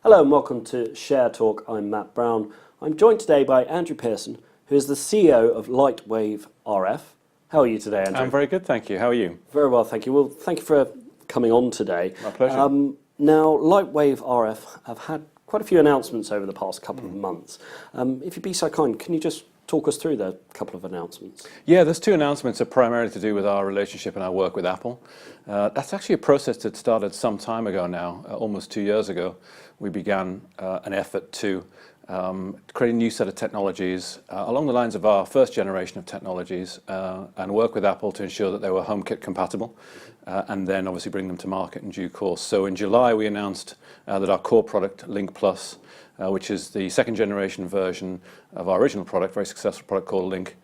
Hello and welcome to Share Talk. I'm Matt Brown. I'm joined today by Andrew Pearson, who is the CEO of Lightwave RF. How are you today, Andrew? I'm very good, thank you. How are you? Very well, thank you. Well, thank you for coming on today. My pleasure. Now, Lightwave RF have had quite a few announcements over the past couple of months. If you'd be so kind, can you just talk us through the couple of announcements? Yeah, there's two announcements that are primarily to do with our relationship and our work with Apple. That's actually a process that started some time ago now, almost 2 years ago. We began an effort to create a new set of technologies along the lines of our first generation of technologies and work with Apple to ensure that they were HomeKit compatible and then obviously bring them to market in due course. So in July we announced that our core product, Link Plus, which is the second generation version of our original product, very successful product called Link,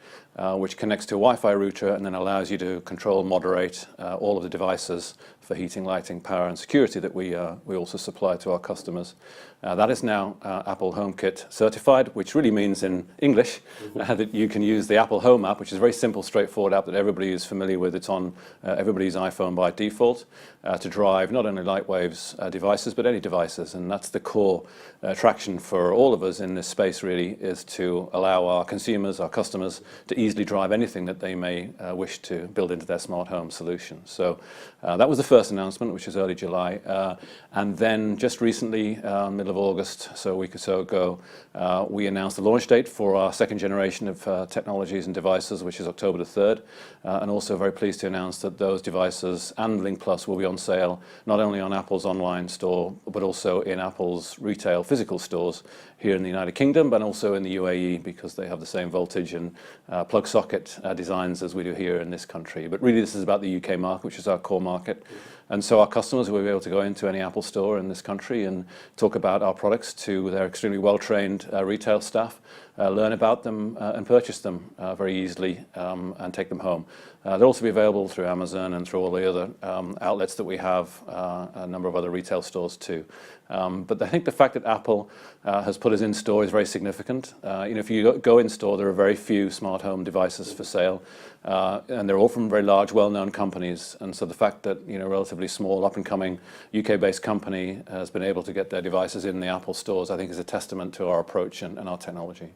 which connects to a Wi-Fi router and then allows you to control, moderate all of the devices for heating, lighting, power and security that we also supply to our customers. That is now Apple HomeKit certified, which really means in English that you can use the Apple Home app, which is a very simple, straightforward app that everybody is familiar with. It's on everybody's iPhone by default to drive not only Lightwave's devices, but any devices. And that's the core attraction for all of us in this space, really, is to allow our consumers, our customers, to easily drive anything that they may wish to build into their smart home solution. So that was the first announcement, which was early July. And then just recently, middle of August, so a week or so ago, we announced the launch date for our second generation of technologies and devices, which is October the 3rd. And also very pleased to announce that those devices and Link Plus will be on sale not only on Apple's online store, but also in Apple's retail physical stores here in the United Kingdom, but also in the UAE, because they have the same voltage and plug socket designs as we do here in this country. But really this is about the UK market, which is our core market. And so our customers will be able to go into any Apple store in this country and talk about our products to their extremely well-trained retail staff, learn about them and purchase them very easily and take them home. They'll also be available through Amazon and through all the other outlets that we have, a number of other retail stores too. But I think the fact that Apple has put us in store is very significant. If you go in store, there are very few smart home devices for sale, and they're all from very large, well-known companies. And so the fact that a relatively small, up-and-coming UK-based company has been able to get their devices in the Apple stores, I think is a testament to our approach and our technology.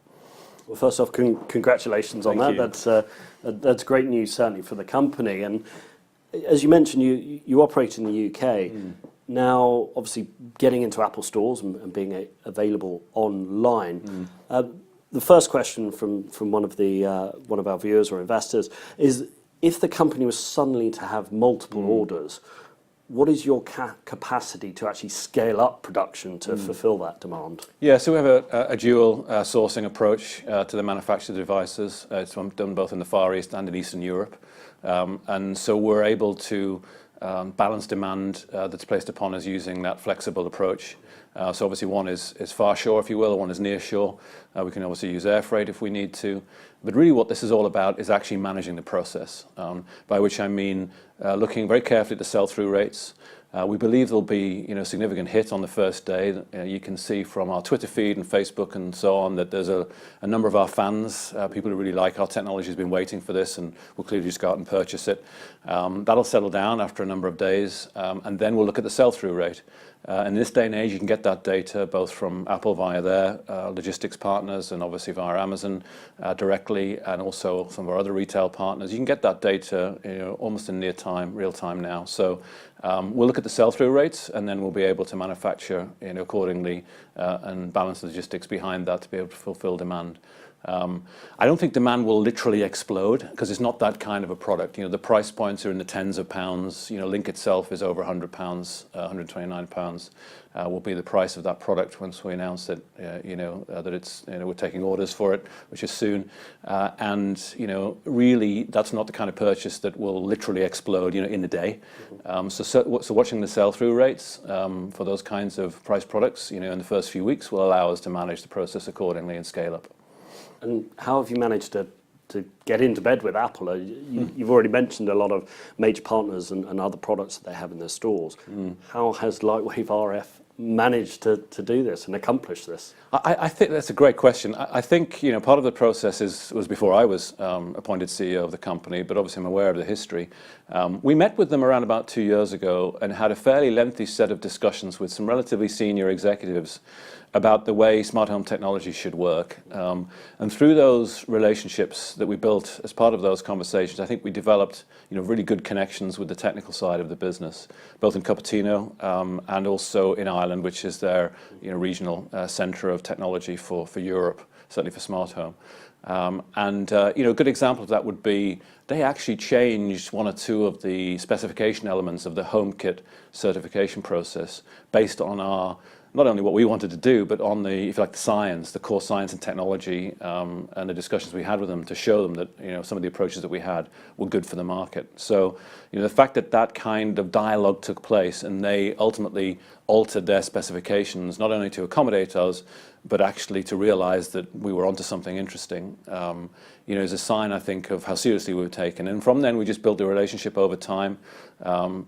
Well, first off, congratulations on that. That's great news, certainly, for the company. And as you mentioned, you operate in the UK. Now, obviously, getting into Apple stores and being available online. The first question from one of our viewers or investors is, if the company was suddenly to have multiple orders, what is your capacity to actually scale up production to fulfill that demand? Yeah, so we have a dual sourcing approach to the manufacture of devices. It's done both in the Far East and in Eastern Europe. And so we're able to balance demand that's placed upon us using that flexible approach. So obviously one is far shore, if you will, one is near shore. We can obviously use air freight if we need to. But really what this is all about is actually managing the process, by which I mean looking very carefully at the sell-through rates. We believe there'll be a significant hit on the first day. You can see from our Twitter feed and Facebook and so on that there's a number of our fans, people who really like our technology, have been waiting for this and will clearly just go out and purchase it. That'll settle down after a number of days, and then we'll look at the sell-through rate. In this day and age, you can get that data both from Apple via their logistics partners and obviously via Amazon directly, and also some of our other retail partners. You can get that data almost in real time now. So we'll look at the sell-through rates, and then we'll be able to manufacture accordingly and balance the logistics behind that to be able to fulfill demand. I don't think demand will literally explode, because it's not that kind of a product. The price points are in the tens of pounds. Link itself is over £100, £129 will be the price of that product once we announce that that it's we're taking orders for it, which is soon. And really that's not the kind of purchase that will literally explode in a day. So watching the sell-through rates for those kinds of price products in the first few weeks will allow us to manage the process accordingly and scale up. And how have you managed to get into bed with Apple? You've already mentioned a lot of major partners and other products that they have in their stores. How has Lightwave RF manage to do this and accomplish this? I think that's a great question. I think part of the process was before I was appointed CEO of the company, but obviously I'm aware of the history. We met with them around about 2 years ago and had a fairly lengthy set of discussions with some relatively senior executives about the way smart home technology should work. And through those relationships that we built as part of those conversations, I think we developed really good connections with the technical side of the business, both in Cupertino and also in Ireland, which is their regional centre of technology for Europe, certainly for smart home. A good example of that would be they actually changed one or two of the specification elements of the HomeKit certification process based on not only what we wanted to do, but on the science, the core science and technology, and the discussions we had with them to show them that some of the approaches that we had were good for the market. So the fact that kind of dialogue took place and they ultimately altered their specifications not only to accommodate us, but actually to realize that we were onto something interesting, is a sign, I think, of how seriously we were taken. And from then, we just built a relationship over time,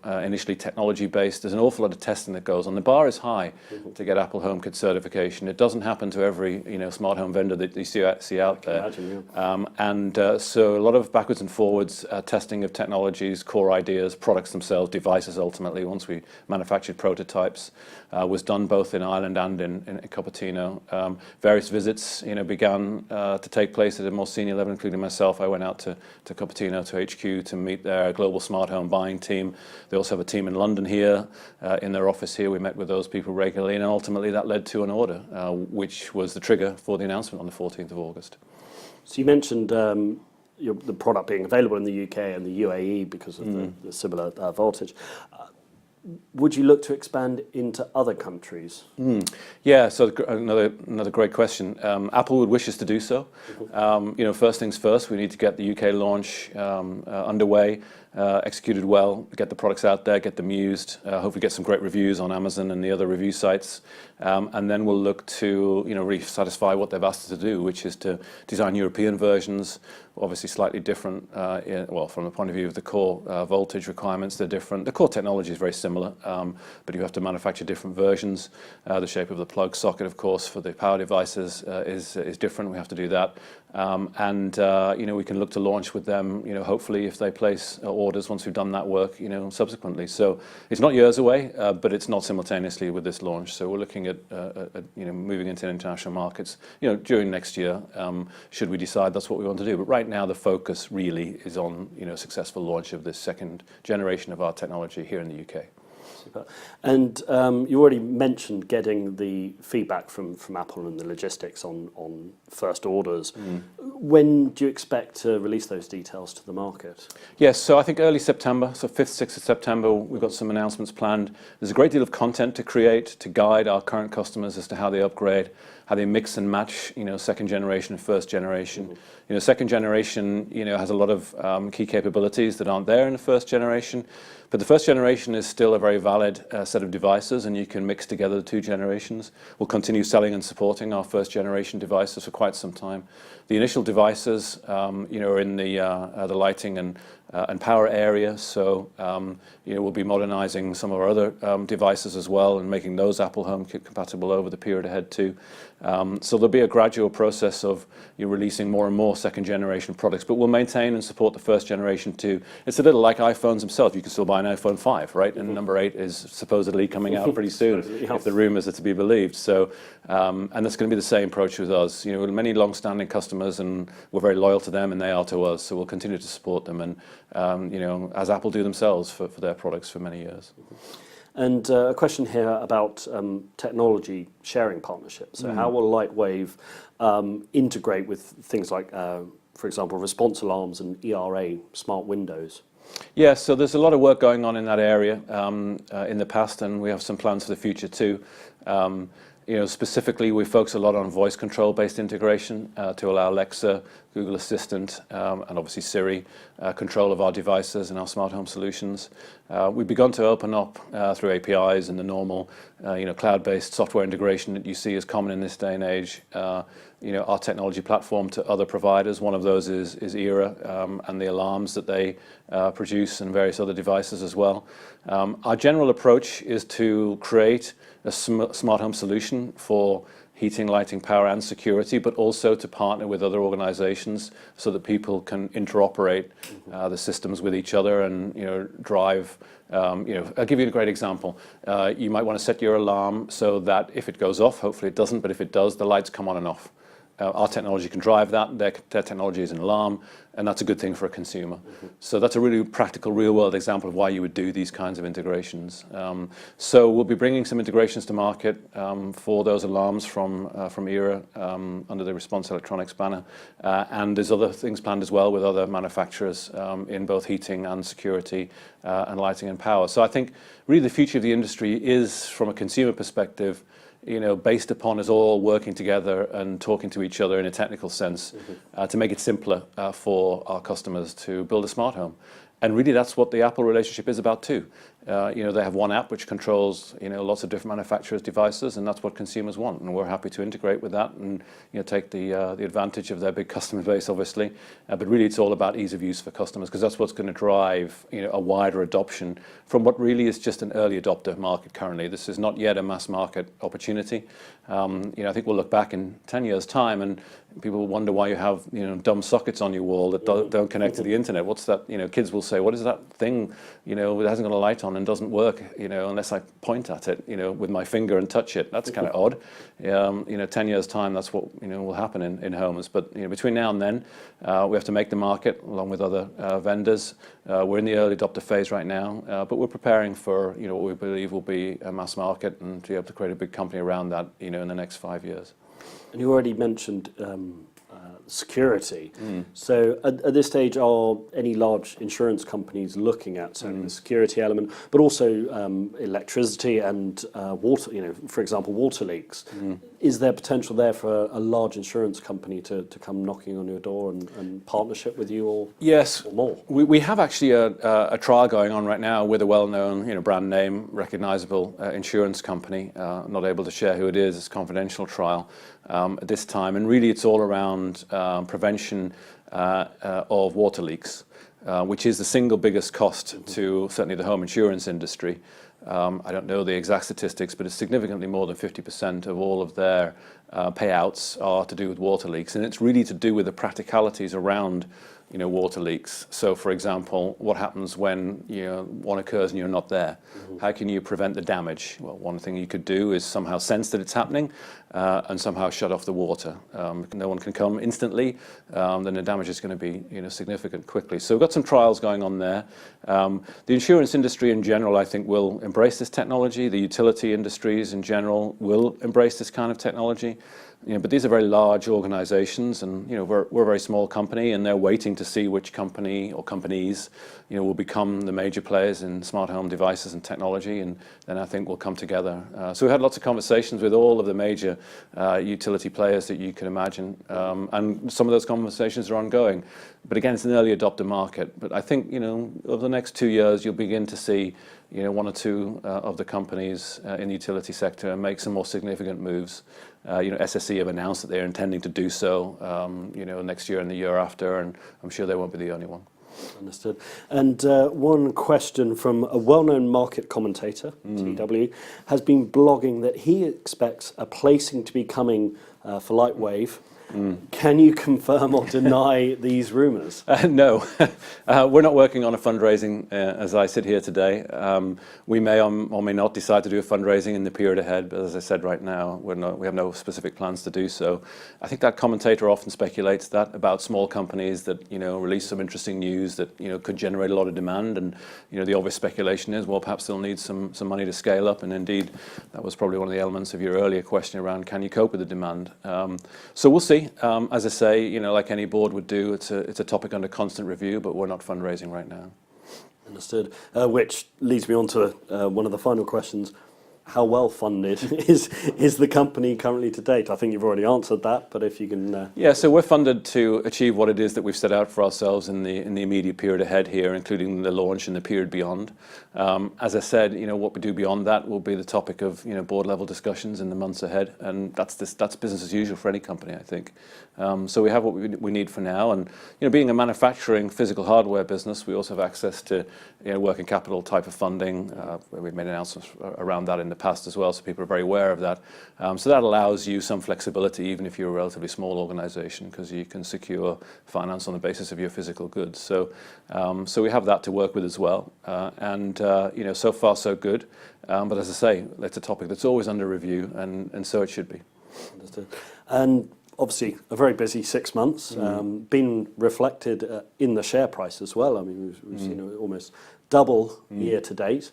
initially technology-based. There's an awful lot of testing that goes on. The bar is high to get Apple HomeKit certification. It doesn't happen to every smart home vendor that you see out there. Imagine, yeah. So a lot of backwards and forwards testing of technologies, core ideas, products themselves, devices ultimately, once we manufactured prototypes, was done both in Ireland and in Cupertino. Various visits began to take place at a more senior level, including myself. I went out to Cupertino, to HQ, to meet their global smart home buying team. They also have a team in London here, in their office here. We met with those people regularly, and ultimately that led to an order, which was the trigger for the announcement on the 14th of August. So you mentioned the product being available in the UK and the UAE because of the similar voltage. Would you look to expand into other countries? Yeah, so another great question. Apple would wish us to do so. First things first, we need to get the UK launch underway, executed well, get the products out there, get them used, hopefully get some great reviews on Amazon and the other review sites, and then we'll look to really satisfy what they've asked us to do, which is to design European versions, obviously slightly different, from the point of view of the core voltage requirements, they're different. The core technology is very similar, but you have to manufacture different versions. The shape of the plug socket, of course, for the power devices is different. We have to do that. We can look to launch with them, hopefully if they place orders once we've done that work, subsequently. So it's not years away, but it's not simultaneously with this launch. So we're looking at moving into international markets, during next year, should we decide that's what we want to do. But right now the focus really is on, successful launch of this second generation of our technology here in the UK. Super. And you already mentioned getting the feedback from Apple and the logistics on first orders. When do you expect to release those details to the market? Yes, so I think early September, so 5th, 6th of September, we've got some announcements planned. There's a great deal of content to create to guide our current customers as to how they upgrade, how they mix and match, second generation and first generation. Second generation, has a lot of key capabilities that aren't there in the first generation. But the first generation is still a very valid set of devices, and you can mix together the two generations. We'll continue selling and supporting our first generation devices for quite some time. The initial devices, are in the lighting and power area. So, we'll be modernizing some of our other devices as well and making those Apple HomeKit compatible over the period ahead too. So there'll be a gradual process of releasing more and more second generation products, but we'll maintain and support the first generation too. It's a little like iPhones themselves. You can still buy an iPhone 5, right? And number 8 is supposedly coming out pretty soon, if the rumors are to be believed. So, and that's going to be the same approach with us. Many long-standing customers, and we're very loyal to them, and they are to us. So we'll continue to support them, and as Apple do themselves for their products for many years. And a question here about technology sharing partnerships. So how will Lightwave integrate with things like, for example, response alarms and ERA smart windows? Yeah, so there's a lot of work going on in that area in the past, and we have some plans for the future too. Specifically, we focus a lot on voice control-based integration to allow Alexa Google Assistant, and obviously Siri, control of our devices and our smart home solutions. We've begun to open up through APIs and the normal cloud-based software integration that you see is common in this day and age. Our technology platform to other providers. One of those is Era and the alarms that they produce and various other devices as well. Our general approach is to create a smart home solution for heating, lighting, power, and security, but also to partner with other organizations so that people can interoperate the systems with each other and drive. I'll give you a great example. You might want to set your alarm so that if it goes off, hopefully it doesn't, but if it does, the lights come on and off. Our technology can drive that. Their technology is an alarm, and that's a good thing for a consumer. So that's a really practical, real-world example of why you would do these kinds of integrations. So we'll be bringing some integrations to market for those alarms from Era under the Response Electronics banner, and there's other things planned as well with other manufacturers in both heating and security and lighting and power. So I think really the future of the industry is, from a consumer perspective, based upon us all working together and talking to each other in a technical sense to make it simpler for our customers to build a smart home. And really that's what the Apple relationship is about too. They have one app which controls lots of different manufacturers' devices, and that's what consumers want. And we're happy to integrate with that and take the advantage of their big customer base, obviously. But really, it's all about ease of use for customers, because that's what's going to drive a wider adoption from what really is just an early adopter market currently. This is not yet a mass market opportunity. I think we'll look back in 10 years' time and people will wonder why you have dumb sockets on your wall that don't connect to the internet. What's that? Kids will say, "What is that thing? It hasn't got a light on and doesn't work. Unless I point at it, with my finger and touch it. That's kind of odd." 10 years' time, that's what will happen in homes. But between now and then, we have to make the market along with other vendors. We're in the early adopter phase right now, but we're preparing for what we believe will be a mass market and to be able to create a big company around that in the next 5 years. And you already mentioned security. So at this stage, are any large insurance companies looking at certainly the security element, but also electricity and water, for example, water leaks? Is there potential there for a large insurance company to come knocking on your door and partnership with you or, yes, or more? We have actually a trial going on right now with a well-known brand name, recognizable insurance company. I'm not able to share who it is. It's a confidential trial at this time. And really it's all around prevention of water leaks, which is the single biggest cost to certainly the home insurance industry. I don't know the exact statistics, but it's significantly more than 50% of all of their payouts are to do with water leaks. And it's really to do with the practicalities around water leaks. So, for example, what happens when one occurs and you're not there? How can you prevent the damage? Well, one thing you could do is somehow sense that it's happening and somehow shut off the water. If no one can come instantly, then the damage is going to be significant quickly. So we've got some trials going on there. The insurance industry in general, I think, will embrace this technology. The utility industries in general will embrace this kind of technology. But these are very large organizations, and we're a very small company, and they're waiting to see which company or companies will become the major players in smart home devices and technology, and then I think we'll come together. So we've had lots of conversations with all of the major utility players that you can imagine, and some of those conversations are ongoing. But again, it's an early adopter market. But I think over the next 2 years, you'll begin to see one or two of the companies in the utility sector make some more significant moves. SSE have announced that they're intending to do so, next year and the year after, and I'm sure they won't be the only one. Understood. And one question from a well-known market commentator, TW, has been blogging that he expects a placing to be coming for Lightwave. Can you confirm or deny these rumours? No, we're not working on a fundraising as I sit here today. We may or may not decide to do a fundraising in the period ahead, but as I said right now, we have no specific plans to do so. I think that commentator often speculates that about small companies that release some interesting news that could generate a lot of demand, and the obvious speculation is, well, perhaps they'll need some money to scale up, and indeed that was probably one of the elements of your earlier question around can you cope with the demand. So we'll see. As I say, like any board would do, it's a topic under constant review, but we're not fundraising right now. Understood. Which leads me on to one of the final questions. how well funded is the company currently to date? I think you've already answered that, but if you can... Yeah, so we're funded to achieve what it is that we've set out for ourselves in the immediate period ahead here, including the launch and the period beyond. As I said, what we do beyond that will be the topic of board level discussions in the months ahead, and that's business as usual for any company, I think. So we have what we need for now, and being a manufacturing physical hardware business, we also have access to working capital type of funding. We've made announcements around that in the past as well, so people are very aware of that. So that allows you some flexibility, even if you're a relatively small organization, because you can secure finance on the basis of your physical goods. So we have that to work with as well, and so far so good. But as I say, it's a topic that's always under review, and so it should be. Understood. And obviously, a very busy 6 months, been reflected in the share price as well. I mean, we've seen it almost double year to date.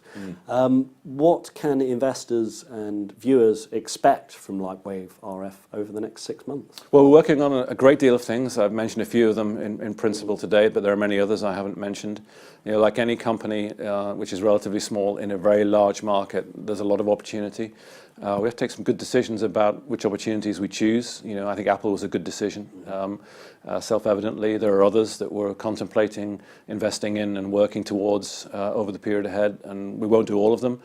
What can investors and viewers expect from Lightwave RF over the next 6 months? Well, we're working on a great deal of things. I've mentioned a few of them in principle today, but there are many others I haven't mentioned. Like any company which is relatively small in a very large market, there's a lot of opportunity. We have to take some good decisions about which opportunities we choose. I think Apple was a good decision. Self-evidently, there are others that we're contemplating investing in and working towards over the period ahead, and we won't do all of them.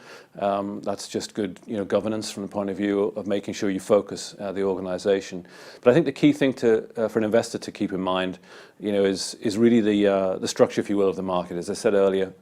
That's just good governance from the point of view of making sure you focus the organization. But I think the key thing for an investor to keep in mind is really the structure, if you will, of the market. As I said earlier,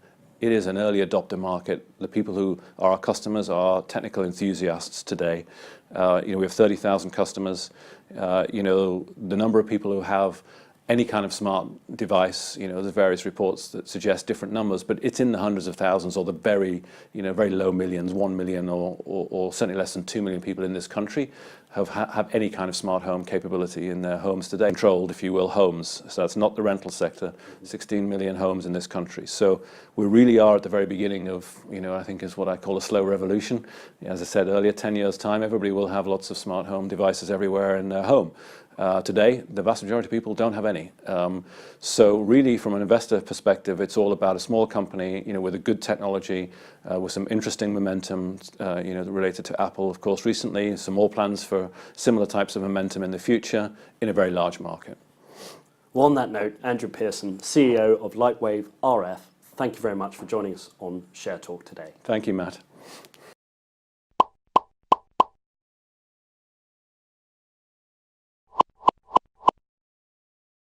it is an early adopter market. The people who are our customers are technical enthusiasts today. We have 30,000 customers. The number of people who have any kind of smart device, there's various reports that suggest different numbers, but it's in the hundreds of thousands or the very low millions, 1 million or certainly less than 2 million people in this country have any kind of smart home capability in their homes today. Controlled, if you will, homes. So that's not the rental sector. 16 million homes in this country. So we really are at the very beginning of, I think is what I call a slow revolution. As I said earlier, 10 years' time, everybody will have lots of smart home devices everywhere in their home. Today, the vast majority of people don't have any. So really, from an investor perspective, it's all about a small company, with a good technology, with some interesting momentum, related to Apple, of course, recently. Some more plans for similar types of momentum in the future in a very large market. Well, on that note, Andrew Pearson, CEO of Lightwave RF, thank you very much for joining us on Share Talk today. Thank you, Matt.